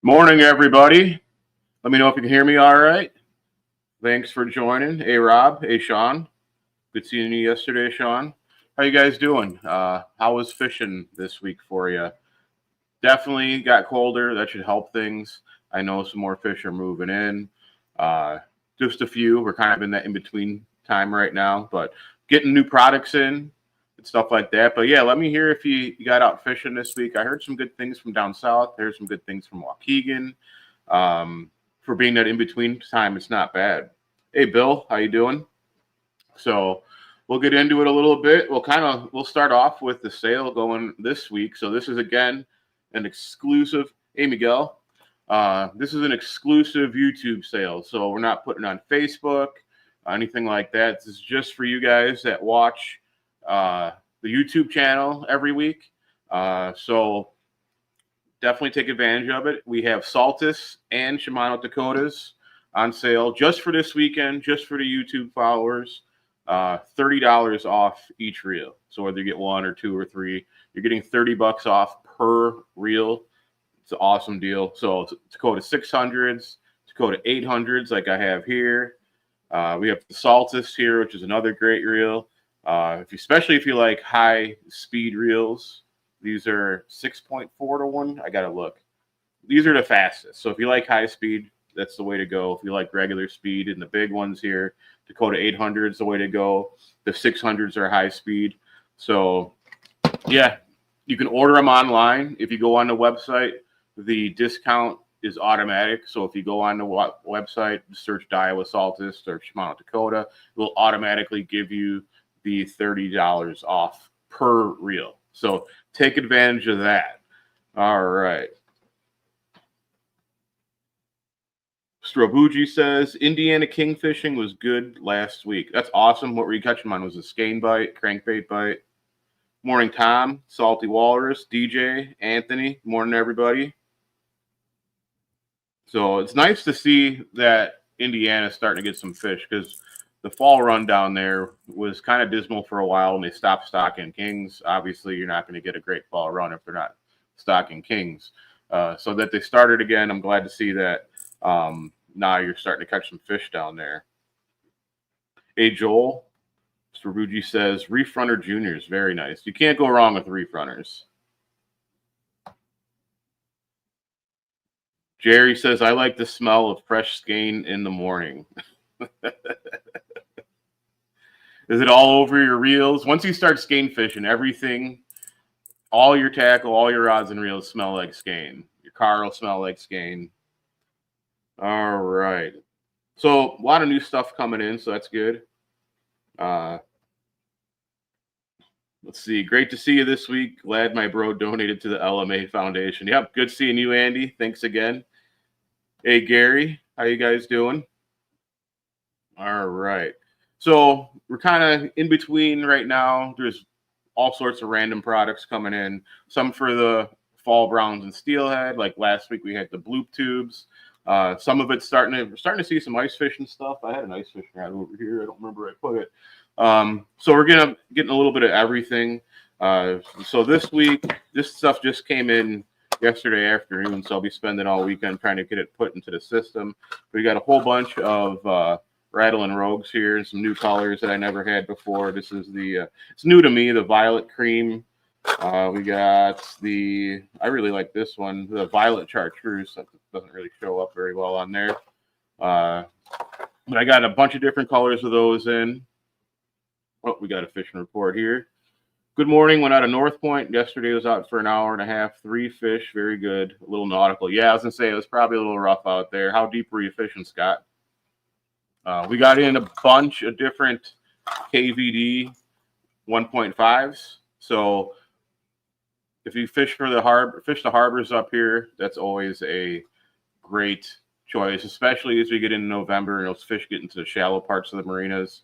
Morning, everybody. Let me know if you can hear me all right. Thanks for joining. Hey, Rob. Hey, Sean. Good seeing you yesterday, Sean. How you guys doing? How was fishing this week for you? Definitely got colder. That should help things. I know some more fish are moving in. Uh, just a few. We're kind of in that in-between time right now, but getting new products in and stuff like that. But yeah, let me hear if you got out fishing this week. I heard some good things from down south. There's some good things from Waukegan. For being that in-between time, it's not bad. Hey, Bill, how you doing? So we'll get into it a little bit. We'll start off with the sale going this week. So this is again an exclusive. Hey, Miguel, this is an exclusive YouTube sale. So we're not putting it on Facebook, anything like that. This is just for you guys that watch the YouTube channel every week. So definitely take advantage of it. We have Saltus and Shimano Dakotas on sale just for this weekend, just for the YouTube followers. $30 off each reel. So whether you get one or two or three, you're getting $30 off per reel. It's an awesome deal. So Dakota 600s, Dakota 800s, like I have here. We have the Saltus here, which is another great reel. Especially if you like high speed reels, these are 6.4 to 1. I gotta look. These are the fastest. So if you like high speed, that's the way to go. If you like regular speed and the big ones here, Dakota 800 is the way to go. The 600s are high speed. So yeah, you can order them online. If you go on the website, the discount is automatic. So if you go on the website, search Daiwa Saltus or Shimano Dakota, it will automatically give you the $30 off per reel. So take advantage of that. All right. Strobuji says Indiana king fishing was good last week. That's awesome. What were you catching on? Was a skein bite, crankbait bite? Morning, Tom, Salty Walrus, DJ, Anthony. Morning, everybody. So it's nice to see that Indiana's starting to get some fish because the fall run down there was kind of dismal for a while and they stopped stocking kings. Obviously, you're not going to get a great fall run if they're not stocking kings. So that they started again, I'm glad to see that. Now you're starting to catch some fish down there. Hey, Joel, Mr. Ruji says, Reef Runner Juniors, very nice. You can't go wrong with Reef Runners. Jerry says, I like the smell of fresh skein in the morning. Is it all over your reels? Once you start skein fishing, everything, all your tackle, all your rods and reels smell like skein. Your car will smell like skein. All right. So a lot of new stuff coming in, so that's good. Let's see. Great to see you this week. Glad my bro donated to the LMA Foundation. Yep, good seeing you, Andy. Thanks again. Hey, Gary. How you guys doing? All right. So we're kind of in between right now. There's all sorts of random products coming in. Some for the fall browns and steelhead. Like last week, we had the bloop tubes. Some of it's we're starting to see some ice fishing stuff. I had an ice fishing rod over here. I don't remember where I put it. So we're getting a little bit of everything. So this week, this stuff just came in yesterday afternoon, so I'll be spending all weekend trying to get it put into the system. We got a whole bunch of Rattle and Rogues here and some new colors that I never had before. This is it's new to me, the violet cream. We got I really like this one, the violet chartreuse. That doesn't really show up very well on there. But I got a bunch of different colors of those in. Oh, we got a fishing report here. Good morning. Went out of North Point. Yesterday was out for an hour and a half. 3 fish. Very good. A little nautical. Yeah, I was going to say it was probably a little rough out there. How deep were you fishing, Scott? We got in a bunch of different KVD 1.5s. So if you fish the harbors up here, that's always a great choice, especially as we get into November and those fish get into the shallow parts of the marinas.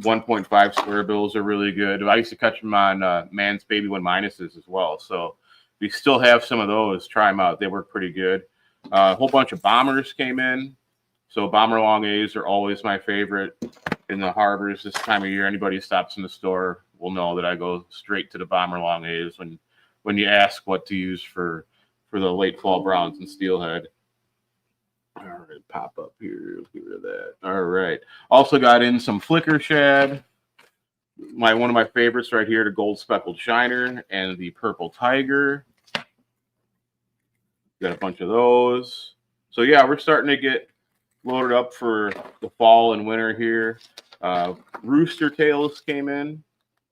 1.5 square bills are really good. I used to catch them on Man's Baby 1 minuses as well. So we still have some of those. Try them out. They work pretty good. A whole bunch of bombers came in. So bomber long A's are always my favorite in the harbors this time of year. Anybody who stops in the store will know that I go straight to the bomber long A's when you ask what to use for for the late fall browns and steelhead. All right, pop up here. Let's get rid of that. All right. Also got in some flicker shad. One of my favorites right here, the gold speckled shiner and the purple tiger. Got a bunch of those. So yeah, we're starting to get loaded up for the fall and winter here. Rooster tails came in.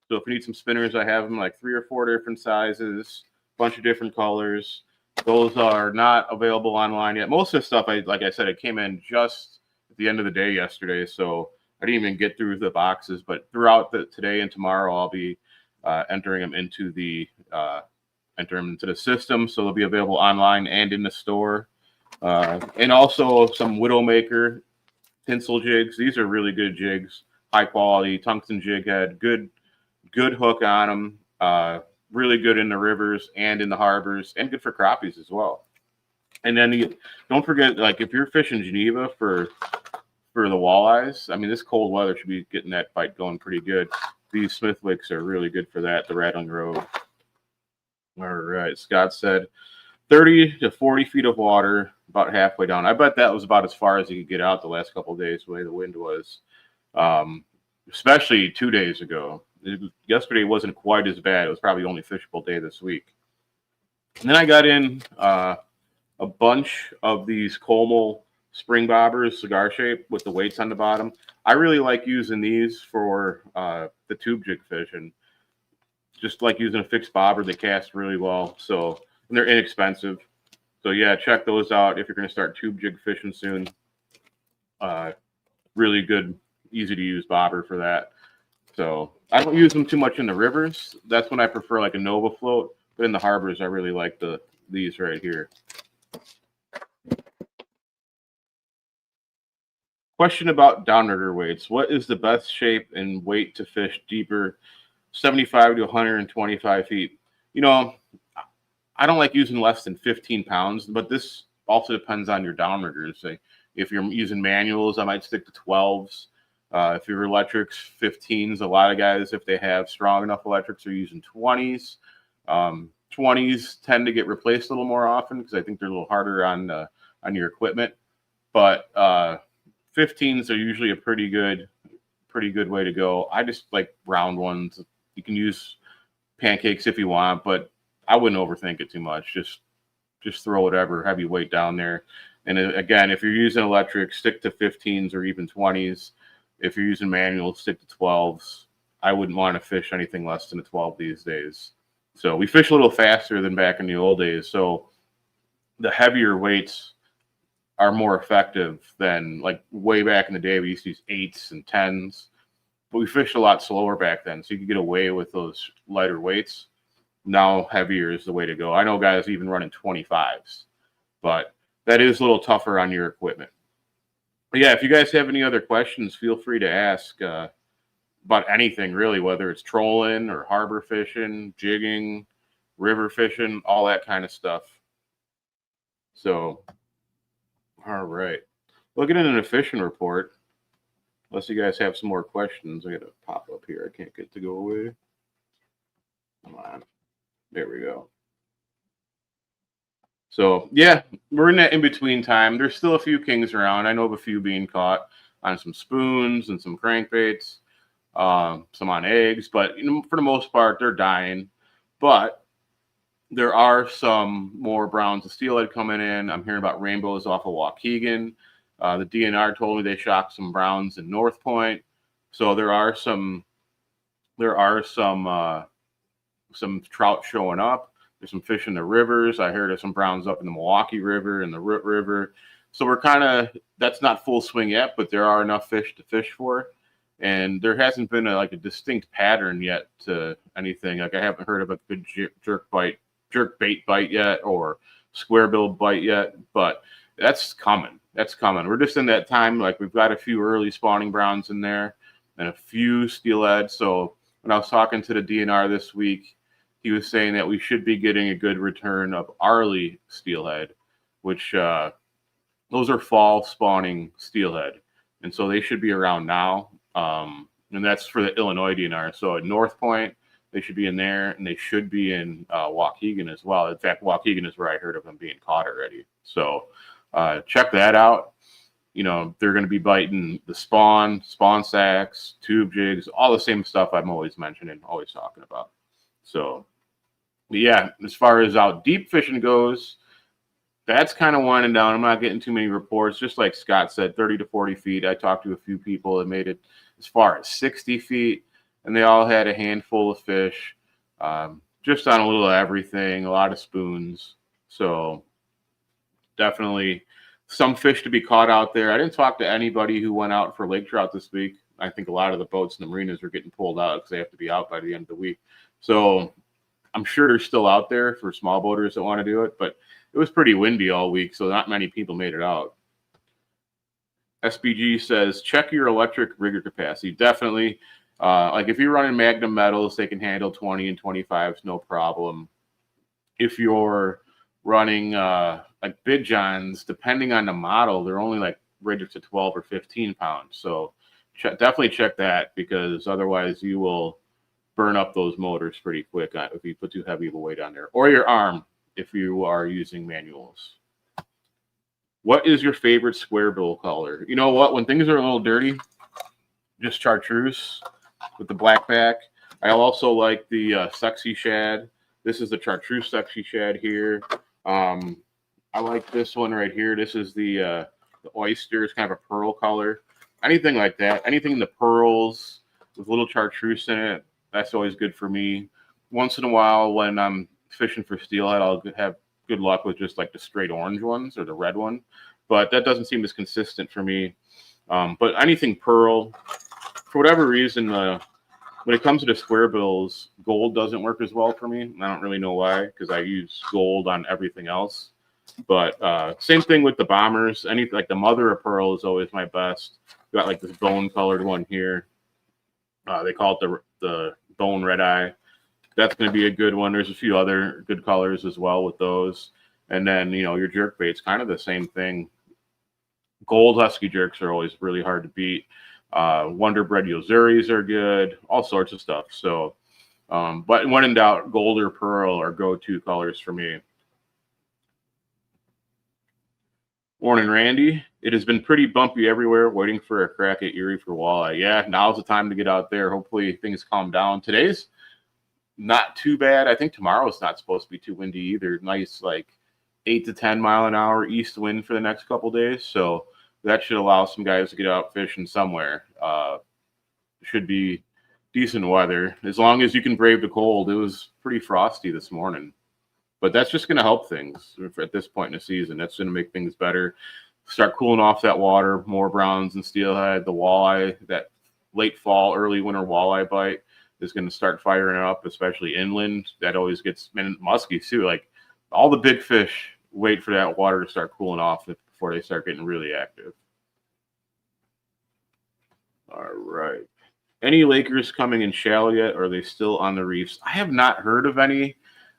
So if you need some spinners, I have them like 3 or 4 different sizes, bunch of different colors. Those are not available online yet. Most of the stuff, like I said, it came in just at the end of the day yesterday, so I didn't even get through the boxes. But throughout today and tomorrow, I'll be entering them into the system, so they'll be available online and in the store. And also some Widowmaker tinsel jigs. These are really good jigs, high quality tungsten jig head, good hook on them. Really good in the rivers and in the harbors, and good for crappies as well. And then don't forget, like if you're fishing Geneva for the walleyes, I mean, this cold weather should be getting that bite going pretty good. These Smithwicks are really good for that, the Rattling Road. All right, Scott said 30 to 40 feet of water, about halfway down. I bet that was about as far as he could get out the last couple of days, the way the wind was, especially 2 days ago. Yesterday wasn't quite as bad. It was probably the only fishable day this week. And then I got in a bunch of these Como spring bobbers, cigar shape, with the weights on the bottom. I really like using these for the tube jig fishing. Just like using a fixed bobber, they cast really well. So, and they're inexpensive. So yeah, check those out if you're going to start tube jig fishing soon. Really good, easy to use bobber for that. So I don't use them too much in the rivers. That's when I prefer like a Nova float. But in the harbors, I really like these right here. Question about downrigger weights. What is the best shape and weight to fish deeper, 75 to 125 feet? You know, I don't like using less than 15 pounds, but this also depends on your downriggers. Like if you're using manuals, I might stick to 12s. If you're electrics, 15s. A lot of guys, if they have strong enough electrics, are using 20s. 20s tend to get replaced a little more often because I think they're a little harder on your equipment. But 15s are usually a pretty good way to go. I just like round ones. You can use pancakes if you want, but I wouldn't overthink it too much. Just throw whatever heavy weight down there. And again, if you're using electric, stick to 15s or even 20s. If you're using manual, stick to 12s. I wouldn't want to fish anything less than a 12 these days. So we fish a little faster than back in the old days. So the heavier weights are more effective than like way back in the day. We used to use 8s and 10s, but we fished a lot slower back then. So you could get away with those lighter weights. Now heavier is the way to go. I know guys even running 25s, but that is a little tougher on your equipment. But yeah, if you guys have any other questions, feel free to ask about anything really, whether it's trolling or harbor fishing, jigging, river fishing, all that kind of stuff. So, all right. Looking into the fishing report, unless you guys have some more questions, I got to pop up here. I can't get to go away. Come on. There we go. So, yeah, we're in that in-between time. There's still a few kings around. I know of a few being caught on some spoons and some crankbaits, some on eggs. But for the most part, they're dying. But there are some more browns and steelhead coming in. I'm hearing about rainbows off of Waukegan. The DNR told me they shocked some browns in North Point. So there are some trout showing up. There's some fish in the rivers. I heard of some browns up in the Milwaukee River and the Root River. So we're that's not full swing yet, but there are enough fish to fish for. And there hasn't been a distinct pattern yet to anything. Like I haven't heard of a good jerk bait bite yet or square bill bite yet, but that's coming. We're just in that time. Like we've got a few early spawning browns in there and a few steelhead. So when I was talking to the DNR this week, he was saying that we should be getting a good return of Arley steelhead, which those are fall spawning steelhead. And so they should be around now. And that's for the Illinois DNR. So at North Point They should be in there, and they should be in Waukegan as well. In fact, Waukegan is where I heard of them being caught already. So check that out. You know, they're going to be biting the spawn sacks, tube jigs, all the same stuff I'm always mentioning, always talking about. So, yeah, as far as out deep fishing goes, that's kind of winding down. I'm not getting too many reports. Just like Scott said, 30 to 40 feet. I talked to a few people that made it as far as 60 feet, and they all had a handful of fish, just on a little of everything, a lot of spoons. So definitely some fish to be caught out there. I didn't talk to anybody who went out for lake trout this week. I think a lot of the boats in the marinas are getting pulled out because they have to be out by the end of the week. So I'm sure they're still out there for small boaters that want to do it, but it was pretty windy all week, so not many people made it out. SBG says, check your electric rigger capacity. Definitely. Like if you're running Magnum metals, they can handle 20 and 25s, no problem. If you're running like Big Johns, depending on the model, they're only like rated to 12 or 15 pounds. So definitely check that, because otherwise you will burn up those motors pretty quick if you put too heavy of a weight on there, or your arm if you are using manuals. What is your favorite square bill color? You know what? When things are a little dirty, just chartreuse with the black back. I also like the sexy shad. This is the chartreuse sexy shad here. I like this one right here. This is the oyster. It's kind of a pearl color. Anything like that. Anything in the pearls with a little chartreuse in it, that's always good for me. Once in a while when I'm fishing for steelhead, I'll have good luck with just like the straight orange ones or the red one. But that doesn't seem as consistent for me. But anything pearl, for whatever reason, when it comes to the square bills, gold doesn't work as well for me. I don't really know why, because I use gold on everything else. But same thing with the bombers. Like the mother of pearl is always my best. Got like this bone colored one here. They call it the bone red eye. That's going to be a good one. There's a few other good colors as well with those. And then, you know, your jerk bait's kind of the same thing. Gold husky jerks are always really hard to beat. Wonder Bread Yozuris are good. All sorts of stuff. So, but when in doubt, gold or pearl are go-to colors for me. Morning, Randy. It has been pretty bumpy everywhere, waiting for a crack at Erie for walleye. Yeah, now's the time to get out there. Hopefully things calm down. Today's not too bad. I think tomorrow's not supposed to be too windy either. Nice, like 8 to 10 mile an hour east wind for the next couple days. So that should allow some guys to get out fishing somewhere. Should be decent weather. As long as you can brave the cold. It was pretty frosty this morning. But that's just going to help things at this point in the season. That's going to make things better. Start cooling off that water, more browns and steelhead. The walleye, that late fall, early winter walleye bite is going to start firing up, especially inland. That always gets, and muskies too. Like all the big fish wait for that water to start cooling off before they start getting really active. All right. Any Lakers coming in shallow yet, or are they still on the reefs? I have not heard of any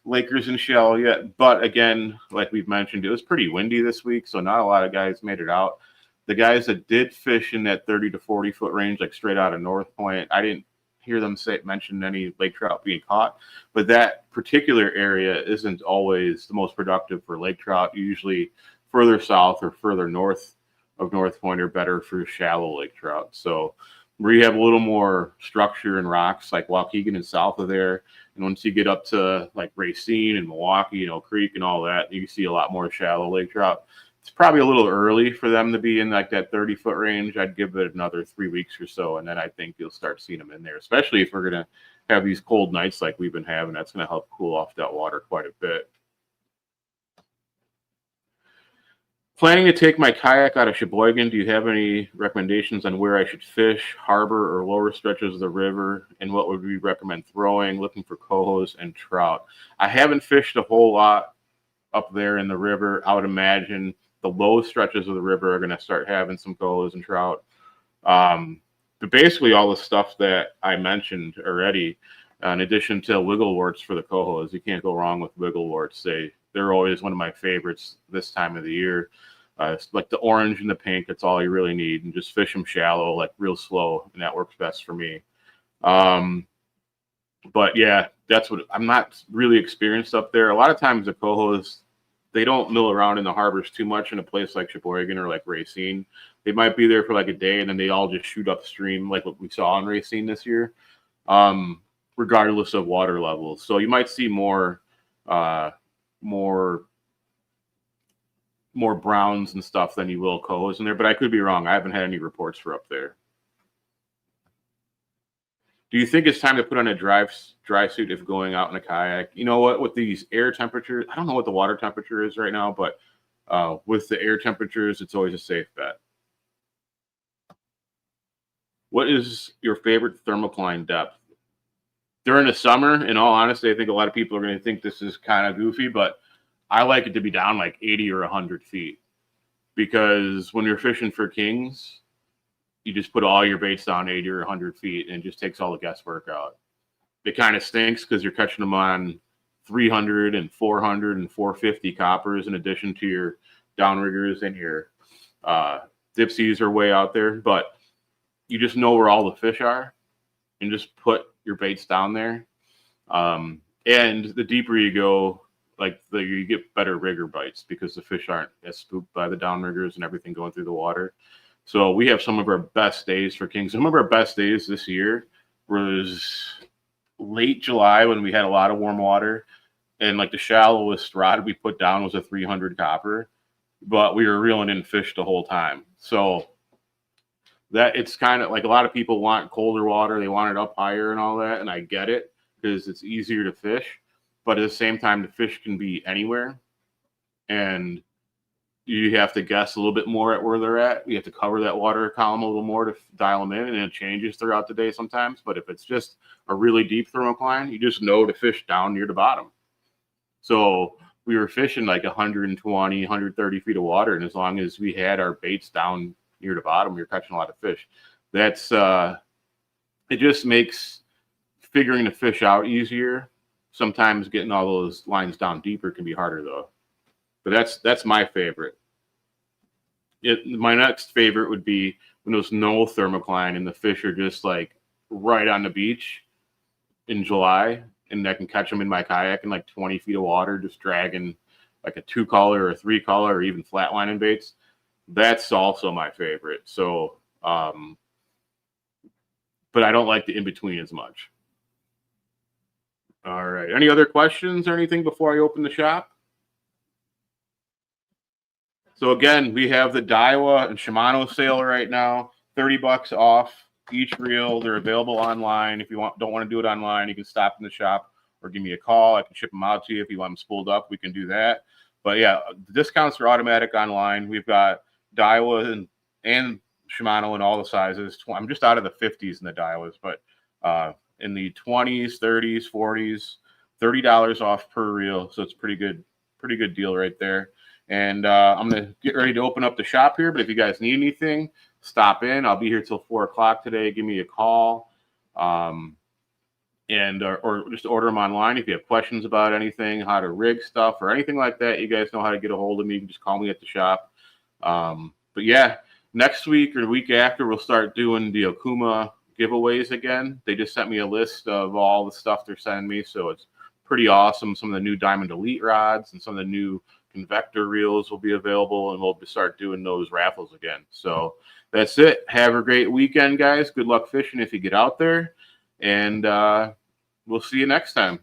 Lakers in shallow yet, but again, like we've mentioned, it was pretty windy this week, so not a lot of guys made it out. The guys that did fish in that 30 to 40 foot range, like straight out of North Point, I didn't hear them mention any lake trout being caught, but that particular area isn't always the most productive for lake trout. Usually further south or further north of North Point are better for shallow lake trout. So where you have a little more structure and rocks, like Waukegan and south of there, and once you get up to like Racine and Milwaukee, you know, Creek and all that, you see a lot more shallow lake trout. It's probably a little early for them to be in like that 30-foot range. I'd give it another 3 weeks or so, and then I think you'll start seeing them in there, especially if we're going to have these cold nights like we've been having. That's going to help cool off that water quite a bit. Planning to take my kayak out of Sheboygan. Do you have any recommendations on where I should fish, harbor, or lower stretches of the river? And what would we recommend throwing? Looking for cohos and trout. I haven't fished a whole lot up there in the river. I would imagine the low stretches of the river are going to start having some cohos and trout. But basically all the stuff that I mentioned already, in addition to wiggleworts for the cohos, you can't go wrong with wiggleworts. They're always one of my favorites this time of the year. It's like the orange and the pink, that's all you really need. And just fish them shallow, like real slow, and that works best for me. But yeah, that's what I'm not really experienced up there. A lot of times the cohos, they don't mill around in the harbors too much in a place like Sheboygan or like Racine. They might be there for like a day and then they all just shoot upstream like what we saw in Racine this year, regardless of water levels. So you might see more uh, more browns and stuff than you will cohos in there, but I could be wrong. I haven't had any reports for up there. Do you think it's time to put on a dry suit if going out in a kayak? You know what? With these air temperatures, I don't know what the water temperature is right now, but with the air temperatures, it's always a safe bet. What is your favorite thermocline depth? During the summer, in all honesty, I think a lot of people are going to think this is kind of goofy, but I like it to be down like 80 or 100 feet because when you're fishing for kings, you just put all your baits down 80 or 100 feet and it just takes all the guesswork out. It kind of stinks because you're catching them on 300 and 400 and 450 coppers in addition to your downriggers and your dipsies are way out there. But you just know where all the fish are and just put your baits down there. And the deeper you go, like you get better rigger bites because the fish aren't as spooked by the downriggers and everything going through the water. So we have some of our best days for kings. Some of our best days this year was late July when we had a lot of warm water, and like the shallowest rod we put down was a 300 copper, but we were reeling in fish the whole time. So that it's kind of like a lot of people want colder water. They want it up higher and all that, and I get it because it's easier to fish. But at the same time, the fish can be anywhere, and you have to guess a little bit more at where they're at. You have to cover that water column a little more to dial them in, and it changes throughout the day sometimes. But if it's just a really deep thermocline, you just know to fish down near the bottom. So we were fishing like 120, 130 feet of water, and as long as we had our baits down near the bottom, we were catching a lot of fish. That's it just makes figuring the fish out easier. Sometimes getting all those lines down deeper can be harder though. But that's my favorite. My next favorite would be when there's no thermocline and the fish are just like right on the beach in July, and I can catch them in my kayak in like 20 feet of water, just dragging like a 2-color or a 3-color or even flatlining baits. That's also my favorite. So, but I don't like the in-between as much. All right. Any other questions or anything before I open the shop? So again, we have the Daiwa and Shimano sale right now, $30 off each reel. They're available online. If you don't want to do it online, you can stop in the shop or give me a call. I can ship them out to you. If you want them spooled up, we can do that. But yeah, the discounts are automatic online. We've got Daiwa and Shimano in all the sizes. I'm just out of the 50s in the Daiwas, but in the 20s, 30s, 40s, $30 off per reel. So it's pretty good deal right there. And I'm going to get ready to open up the shop here. But if you guys need anything, stop in. I'll be here till 4 o'clock today. Give me a call or just order them online. If you have questions about anything, how to rig stuff or anything like that, you guys know how to get a hold of me. You can just call me at the shop. But yeah, next week or the week after, we'll start doing the Okuma giveaways again. They just sent me a list of all the stuff they're sending me. So it's pretty awesome. Some of the new Diamond Elite rods and some of the new Convector reels will be available, and we'll start doing those raffles again. So that's it. Have a great weekend, guys. Good luck fishing if you get out there, and we'll see you next time.